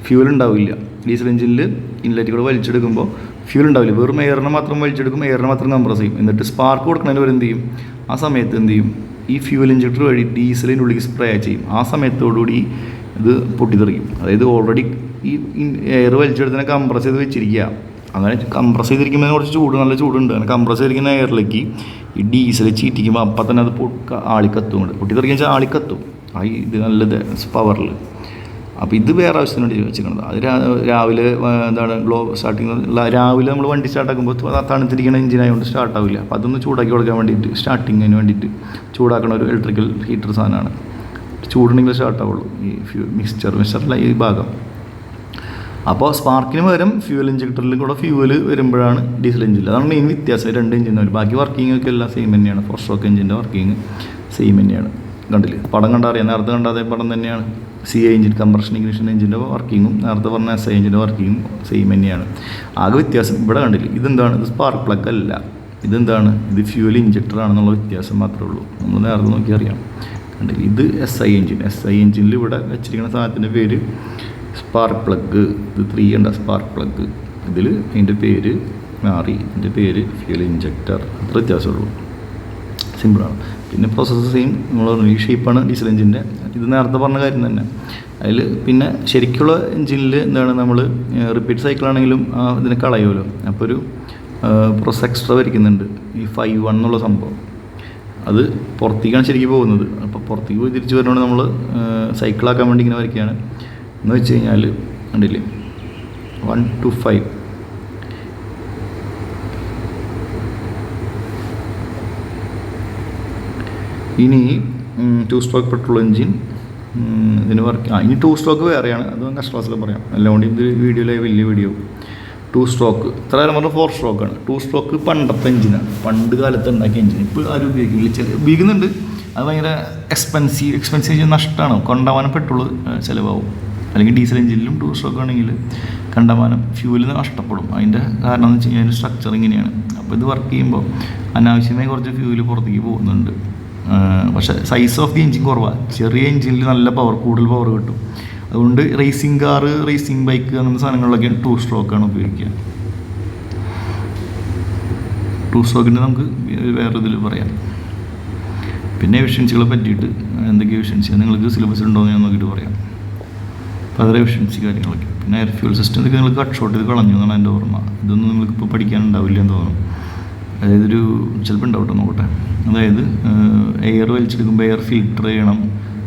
ഫ്യൂൽ ഉണ്ടാവില്ല. ഡീസൽ എഞ്ചിനിൽ ഇൻലെറ്റ് കൂടെ വലിച്ചെടുക്കുമ്പോൾ ഫ്യൂൽ ഉണ്ടാവില്ല. വെറും എയറിനെ മാത്രം വലിച്ചെടുക്കും, എയറിനെ മാത്രം കംപ്രസ് ചെയ്യും. എന്നിട്ട് സ്പാർക്ക് കൊടുക്കുന്നതിന് വരെ എന്ത് ചെയ്യും, ആ സമയത്ത് എന്ത് ചെയ്യും, ഈ ഫ്യൂൽ ഇഞ്ചക്ടർ വഴി ഡീസലിൻ്റെ ഉള്ളിൽ സ്പ്രേ ചെയ്യും. ആ സമയത്തോടുകൂടി ഇത് പൊട്ടിത്തെറിക്കും. അതായത് ഓൾറെഡി ഈ എയർ വലിച്ചെടുത്തതിനെ കംപ്രസ് ചെയ്ത് വെച്ചിരിക്കുക. അങ്ങനെ കംപ്രസ് ചെയ്തിരിക്കുമ്പോൾ കുറച്ച് നല്ല ചൂടുണ്ട്. അങ്ങനെ കംപ്രസ് ചെയ്തിരിക്കുന്ന എയറിലേക്ക് ഈ ഡീസൽ ചീറ്റിക്കുമ്പോൾ അപ്പം തന്നെ അത് ആളിക്കത്തും. പൊട്ടിത്തെറിക്കുക വെച്ചാൽ ആളിക്കത്തും. ഇത് നല്ലത് പവറിൽ. അപ്പോൾ ഇത് വേറെ ആവശ്യത്തിന് വേണ്ടി വെച്ചിരിക്കുന്നത്. അത് രാവിലെ എന്താണ് രാവിലെ നമ്മൾ വണ്ടി സ്റ്റാർട്ടാക്കുമ്പോൾ തണുത്തിരിക്കുന്ന എഞ്ചിനായതുകൊണ്ട് സ്റ്റാർട്ടാവില്ല. അപ്പോൾ അതൊന്ന് ചൂടാക്കി കൊടുക്കാൻ വേണ്ടിയിട്ട്, സ്റ്റാർട്ടിങ്ങിന് വേണ്ടിയിട്ട് ചൂടാക്കണ ഒരു ഇലക്ട്രിക്കൽ ഹീറ്റർ സാധനമാണ്. ചൂടുണ്ടെങ്കിൽ സ്റ്റാർട്ടാവുള്ളൂ ഈ മിക്സ്ചറല്ല ഈ ഭാഗം. അപ്പോൾ സ്പാർക്കിന് പകരം ഫ്യൂൽ ഇഞ്ചക്ടറിൽ കൂടെ ഫ്യൂവൽ വരുമ്പോഴാണ് ഡീസൽ എഞ്ചിനിൽ. അതാണ് മെയിൻ വ്യത്യാസം 2 എഞ്ചിനും. ബാക്കി വർക്കിംഗ് ഒക്കെ എല്ലാം സെയിം തന്നെയാണ്. 4 സ്ട്രോക്ക് എഞ്ചിൻ്റെ വർക്കിംഗ് സെയിം തന്നെയാണ്. കണ്ടില്ലേ, പടം കണ്ടാൽ അറിയാം. നേരത്തെ കണ്ട അതേ പടം തന്നെയാണ്. CI എഞ്ചിൻ കംപ്രഷൻ ഇഗ്നിഷൻ എഞ്ചിൻ്റെ വർക്കിങ്ങും നേരത്തെ പറഞ്ഞ SI എഞ്ചിൻ്റെ വർക്കിങ്ങും സെയിം തന്നെയാണ്. ആകെ വ്യത്യാസം ഇവിടെ കണ്ടില്ലേ, ഇതെന്താണ്, ഇത് സ്പാർക്ക് പ്ലഗ് അല്ല. ഇതെന്താണ്, ഇത് ഫ്യൂൽ ഇഞ്ചക്ടർ ആണെന്നുള്ള വ്യത്യാസം മാത്രമേ ഉള്ളൂ. നമ്മൾ നേരത്തെ നോക്കി അറിയാം. ഇത് SI എഞ്ചിൻ. SI എഞ്ചിനിൽ ഇവിടെ വെച്ചിരിക്കുന്ന സാധനത്തിൻ്റെ പേര് സ്പാർക്ക് പ്ലഗ്. ഇത് 3 ഉണ്ട് സ്പാർക്ക് പ്ലഗ്. ഇതിൽ അതിൻ്റെ പേര് മാറി, ഇതിൻ്റെ പേര് ഫ്യൂൽ ഇഞ്ചക്ടർ. അത്ര വ്യത്യാസമുള്ളൂ, സിമ്പിളാണ്. പിന്നെ പ്രോസസ്സ് സെയിം. നമ്മൾ ഈ ഷേപ്പാണ് ഡീസൽ എഞ്ചിൻ്റെ. ഇത് നേരത്തെ പറഞ്ഞ കാര്യം തന്നെ. അതിൽ പിന്നെ ശരിക്കുള്ള എഞ്ചിനിൽ എന്താണ്, നമ്മൾ റിപ്പീറ്റ് സൈക്കിളാണെങ്കിലും ഇതിനെ കളയുമല്ലോ. അപ്പോൾ ഒരു പ്രോസസ് എക്സ്ട്രാ വരയ്ക്കുന്നുണ്ട്, ഈ 5-1 എന്നുള്ള സംഭവം. അത് പുറത്തേക്കാണ് ശരിക്കും പോകുന്നത്. അപ്പോൾ പുറത്തേക്ക് പോയി തിരിച്ച് വരുന്നതുകൊണ്ട് നമ്മൾ സൈക്കിളാക്കാൻ വേണ്ടി ഇങ്ങനെ വരയ്ക്കുകയാണ്. എന്ന് വെച്ച് കഴിഞ്ഞാൽ കണ്ടില്ലേ, 1 to 5. ഇനി 2 സ്ട്രോക്ക് പെട്രോൾ എഞ്ചിൻ ഇതിന് വർക്ക്. ഇനി 2 സ്ട്രോക്ക് വേറെയാണ്, അത് നെക്സ്റ്റ് ക്ലാസ്സിൽ പറയാം. അതുകൊണ്ട് ഇത് വീഡിയോയിലെ വലിയ വീഡിയോ. 2 സ്ട്രോക്ക് ഇത്ര നേരം പറഞ്ഞാൽ 4 സ്ട്രോക്കാണ്. 2 സ്ട്രോക്ക് പണ്ടത്തെ എഞ്ചിനാണ്, പണ്ട് കാലത്ത് ഉണ്ടാക്കിയ എഞ്ചിൻ. ഇപ്പോൾ ആരും ഉപയോഗിക്കുന്നുണ്ട്. അത് ഭയങ്കര എക്സ്പെൻസീവ് നഷ്ടമാണ്. കണ്ടമാനം പെട്രോൾ ചിലവാകും. അല്ലെങ്കിൽ ഡീസൽ എഞ്ചിനിലും 2 സ്ട്രോക്ക് ആണെങ്കിൽ കണ്ടമാനം ഫ്യൂവലിൽ നഷ്ടപ്പെടും. അതിൻ്റെ കാരണം എന്ന് വെച്ച് കഴിഞ്ഞാൽ അതിൻ്റെ സ്ട്രക്ചർ ഇങ്ങനെയാണ്. അപ്പോൾ ഇത് വർക്ക് ചെയ്യുമ്പോൾ അനാവശ്യമായി കുറച്ച് ഫ്യൂവൽ പുറത്തേക്ക് പോകുന്നുണ്ട്. പക്ഷേ സൈസ് ഓഫ് ദി എഞ്ചിൻ കുറവാണ്. ചെറിയ എഞ്ചിനിൽ നല്ല കൂടുതൽ പവർ കിട്ടും. അതുകൊണ്ട് റേസിംഗ് കാർ, റേസിംഗ് ബൈക്ക് അങ്ങനത്തെ സാധനങ്ങളിലൊക്കെ 2 സ്ട്രോക്കാണ് ഉപയോഗിക്കുക. 2 സ്ട്രോക്കിൻ്റെ നമുക്ക് വേറെ ഇതിൽ പറയാം. പിന്നെ എഫിഷ്യൻസികളെ പറ്റിയിട്ട് എന്തൊക്കെ എഫിഷ്യൻസി നിങ്ങൾക്ക് സിലബസ് ഉണ്ടോ എന്ന് ഞാൻ നോക്കിയിട്ട് പറയാം. അപ്പോൾ അതേ എഫിഷ്യൻസി കാര്യങ്ങളൊക്കെ. പിന്നെ എയർ ഫ്യൂൽ സിസ്റ്റം ഇതൊക്കെ നിങ്ങൾ കട്ട് ഷോട്ട് ചെയ്ത് കളഞ്ഞു എന്നാണ് എൻ്റെ ഓർമ്മ. ഇതൊന്നും നിങ്ങൾക്കിപ്പോൾ പഠിക്കാനുണ്ടാവില്ല എന്ന് തോന്നുന്നു. അതായത് ചിലപ്പോൾ ഉണ്ടാവട്ടെ, നോക്കട്ടെ. അതായത് എയർ വലിച്ചെടുക്കുമ്പോൾ എയർ ഫിൽറ്റർ ചെയ്യണം,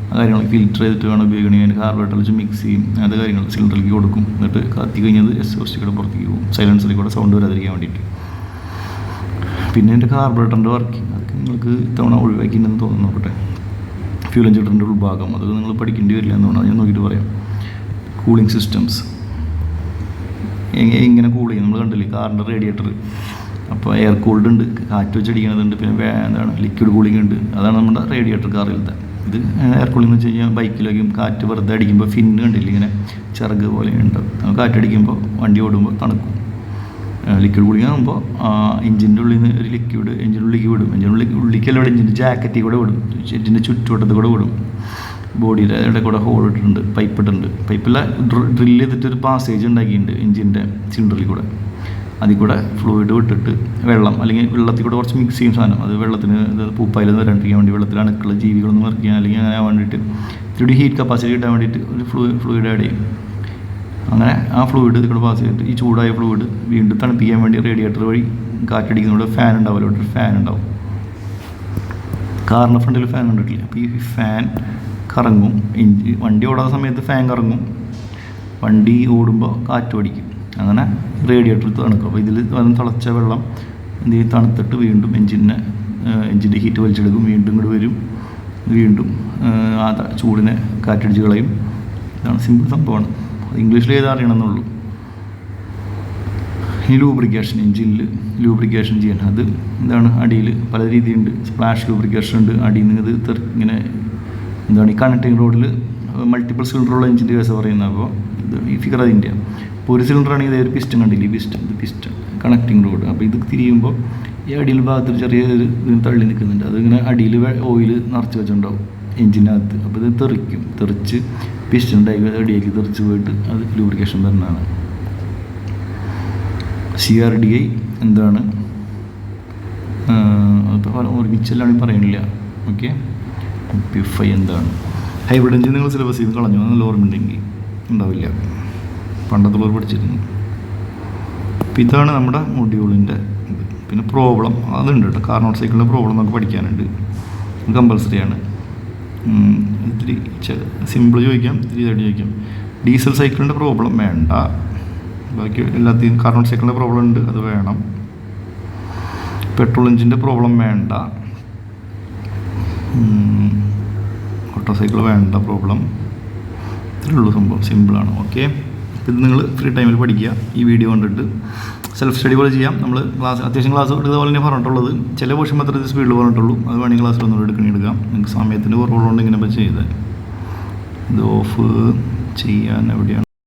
ആ കാര്യങ്ങളൊക്കെ ഫിൽറ്റർ ചെയ്തിട്ട് വേണം ഉപയോഗിക്കണമെങ്കിൽ. അതിന് കാർബറേറ്റർ വെച്ച് മിക്സ് ചെയ്യും, അങ്ങനത്തെ കാര്യങ്ങൾ സിലിണ്ടറിലേക്ക് കൊടുക്കും. എന്നിട്ട് കത്തി കഴിഞ്ഞത് എക്സോസ്റ്റിലൂടെ പുറത്തേക്ക് പോകും, സൈലൻസറിൽ കൂടെ സൗണ്ട് വരാതിരിക്കാൻ വേണ്ടിയിട്ട്. പിന്നെ എൻ്റെ കാർബറേറ്ററിൻ്റെ വർക്കിംഗ് അതൊക്കെ നിങ്ങൾക്ക് ഇത്തവണ ഒഴിവാക്കിയിട്ടുണ്ടെന്ന് തോന്നുന്നു. നോക്കട്ടെ. ഫ്യൂൽ ഇഞ്ചക്ടറിൻ്റെ ഉൾഭാഗം അതൊക്കെ നിങ്ങൾ പഠിക്കേണ്ടി വരില്ല എന്ന് തോന്നുന്നു. ഞാൻ നോക്കിയിട്ട് പറയാം. കൂളിംഗ് സിസ്റ്റംസ് ഇങ്ങനെ കൂൾ ചെയ്യും. നമ്മൾ കണ്ടില്ലേ കാറിൻ്റെ റേഡിയേറ്റർ. അപ്പോൾ എയർ കൂൾഡ് ഉണ്ട്, കാറ്റ് വെച്ചടിക്കണതുണ്ട്. പിന്നെ എന്താണ് ലിക്വിഡ് കൂളിംഗ് ഉണ്ട്. അതാണ് നമ്മുടെ റേഡിയേറ്റർ കാറിലത്തെ. ഇത് എയർ കൂളിംഗ് എന്ന് വെച്ച് കഴിഞ്ഞാൽ ബൈക്കിലേക്കും കാറ്റ് വെറുതെ അടിക്കുമ്പോൾ ഫിന്ന് കണ്ടില്ല ഇങ്ങനെ ചിറക് പോലെ ഉണ്ടാവും. കാറ്റടിക്കുമ്പോൾ വണ്ടി ഓടുമ്പോൾ തണുക്കും. ലിക്വിഡ് കൂളിംഗ് ആകുമ്പോൾ എഞ്ചിൻ്റെ ഉള്ളിൽ നിന്ന് ഒരു ലിക്വിഡ് എഞ്ചിനുള്ളിലേക്ക് വിടും. ഉള്ളിലേക്കല്ല ഇവിടെ എഞ്ചിൻ്റെ ജാക്കറ്റിൽ കൂടെ വിടും, എഞ്ചിൻ്റെ ചുറ്റുവട്ടത്തിൽ കൂടെ വിടും. ബോഡിയുടെ ഇവിടെ കൂടെ ഹോൾ ഇട്ടിട്ടുണ്ട്, പൈപ്പ് ഇട്ടിട്ടുണ്ട്. പൈപ്പിൽ ഡ്രില്ല് ചെയ്തിട്ടൊരു പാസേജ് ഉണ്ടാക്കിയിട്ടുണ്ട് എഞ്ചിൻ്റെ സിലിണ്ടറിൽ കൂടെ. അതിൽ കൂടെ ഫ്ലൂയിഡ് വിട്ടിട്ട് വെള്ളം, അല്ലെങ്കിൽ വെള്ളത്തിൽ കൂടെ കുറച്ച് മിക്സ് ചെയ്യും സാധനം. അത് വെള്ളത്തിന് പൂപ്പായിലൊന്നും വരാണ്ടിരിക്കാൻ വേണ്ടി, വെള്ളത്തിൽ അണുക്കൾ ജീവികളൊന്നും മറിക്കാൻ അല്ലെങ്കിൽ അങ്ങനെ ആവാൻ വേണ്ടിയിട്ട് ഇത്തിരി ഹീറ്റ് കപ്പാസിറ്റി കിട്ടാൻ വേണ്ടിയിട്ട് ഒരു ഫ്ലൂയിഡ് ആഡ് ചെയ്യും. അങ്ങനെ ആ ഫ്ലൂയിഡ് ഇതിൽ കൂടെ പാസ് ചെയ്തിട്ട് ഈ ചൂടായ ഫ്ലൂയിഡ് വീണ്ടും തണുപ്പിക്കാൻ വേണ്ടി റേഡിയേറ്റർ വഴി കാറ്റടിക്കുന്നവിടെ ഫാൻ ഉണ്ടാവില്ല, ഇവിടെ ഒരു ഫാൻ ഉണ്ടാവും. കാറിൻ്റെ ഫ്രണ്ടിൽ ഫാൻ കണ്ടിട്ടില്ല. അപ്പോൾ ഈ ഫാൻ കറങ്ങും. വണ്ടി ഓടാത്ത സമയത്ത് ഫാൻ കറങ്ങും, വണ്ടി ഓടുമ്പോൾ കാറ്റ് അടിക്കും. അങ്ങനെ റേഡിയേറ്റർ തണുക്കും. അപ്പോൾ ഇതിൽ തിളച്ച വെള്ളം എന്ത് ചെയ്യും, തണുത്തിട്ട് വീണ്ടും എഞ്ചിൻ്റെ ഹീറ്റ് വലിച്ചെടുക്കും. വീണ്ടും ഇങ്ങോട്ട് വരും, വീണ്ടും ആ ചൂടിനെ കാറ്റടിച്ച് കളയും. ഇതാണ് സിമ്പിൾ സംഭവമാണ്. ഇംഗ്ലീഷിൽ ഏതാ അറിയണമെന്നുള്ളൂ. ഈ ലൂബ്രിക്കേഷൻ, എഞ്ചിനിൽ ലൂബ്രിക്കേഷൻ ചെയ്യാൻ അത് എന്താണ്, അടിയിൽ പല രീതിയുണ്ട്. സ്പ്ലാഷ് ലൂബ്രിക്കേഷൻ ഉണ്ട്. അടിയിൽ നിന്ന് ഇത് ഇങ്ങനെ എന്താണ്, ഈ കണക്റ്റിംഗ് റോഡിൽ മൾട്ടിപ്പിൾ സിലിണ്ടറുള്ള എഞ്ചിൻ്റെ കേസ് പറയുന്നത്. അപ്പോൾ ഇത് ഈ ഫിഗർ അതിൻ്റെ. ഇപ്പോൾ ഒരു സിലിണ്ടർ ആണെങ്കിൽ ഇതൊരു പിസ്റ്റൺ കണ്ടില്ല, ഈ പിസ്റ്റൺ കണക്റ്റിംഗ് റോഡ്. അപ്പോൾ ഇത് തിരിയുമ്പോൾ ഈ അടിയിൽ ഭാഗത്ത് ചെറിയൊരു തള്ളി നിൽക്കുന്നുണ്ട്. അതിങ്ങനെ അടിയിൽ ഓയിൽ നിറച്ച് വെച്ചിട്ടുണ്ടാവും എഞ്ചിനകത്ത്. അപ്പോൾ ഇത് തെറിച്ച് പിസ്റ്റൺ അടിയേക്ക് തെറിച്ച് പോയിട്ട് അത് ലൂബ്രിക്കേഷൻ വരുന്നതാണ്. CRDI എന്താണ്, അതിപ്പോൾ ഒരുമിച്ചല്ലാണെങ്കിൽ പറയണില്ല. ഓക്കെ. PFI എന്താണ്, ഹൈബ്രിഡ് എഞ്ചിൻ നിങ്ങൾ സിലബസ് ചെയ്ത് കളഞ്ഞു, നല്ല ഓർമ്മയുണ്ടെങ്കിൽ ഉണ്ടാവില്ല, പണ്ടത്തുള്ളവർ പഠിച്ചിരുന്നു. അപ്പോൾ ഇതാണ് നമ്മുടെ മൊഡ്യൂളിൻ്റെ ഇത്. പിന്നെ പ്രോബ്ലം അതുണ്ട് കേട്ടോ. കാർനോട്ട് സൈക്കിളിൻ്റെ പ്രോബ്ലം നമുക്ക് പഠിക്കാനുണ്ട്, കമ്പൽസറിയാണ്. ഇത്തിരി സിമ്പിൾ ചോദിക്കാം, ഇത്തിരി ഇതായിട്ട് ചോദിക്കാം. ഡീസൽ സൈക്കിളിൻ്റെ പ്രോബ്ലം വേണ്ട, ബാക്കി എല്ലാத்தைയും. കാർനോട്ട് സൈക്കിളിൻ്റെ പ്രോബ്ലം ഉണ്ട്, അത് വേണം. പെട്രോൾ എഞ്ചിൻ്റെ പ്രോബ്ലം വേണ്ട, ഓട്ടോ സൈക്കിൾ വേണ്ട പ്രോബ്ലം. ഇത്രയുള്ളൂ സംഭവം, സിമ്പിളാണ്. ഓക്കെ. ഇത് നിങ്ങൾ ഫ്രീ ടൈമിൽ പഠിക്കുക. ഈ വീഡിയോ കണ്ടിട്ട് സെൽഫ് സ്റ്റഡി പോലെ ചെയ്യാം. നമ്മൾ അത്യാവശ്യം ക്ലാസ് എടുത്ത പോലെ തന്നെ പറഞ്ഞിട്ടുള്ളത്. ചില പോർഷൻ മാത്രമേ സ്പീഡിൽ പറഞ്ഞിട്ടുള്ളൂ. അത് വേണമെങ്കിൽ ക്ലാസ്സിൽ ഒന്നുകൂടെ എടുക്കാം. നിങ്ങൾക്ക് സമയത്തിൻ്റെ കുറവുള്ളതുകൊണ്ട് ഇങ്ങനെ ചെയ്ത് ഇത് ഓഫ് ചെയ്യാൻ എവിടെയാണ്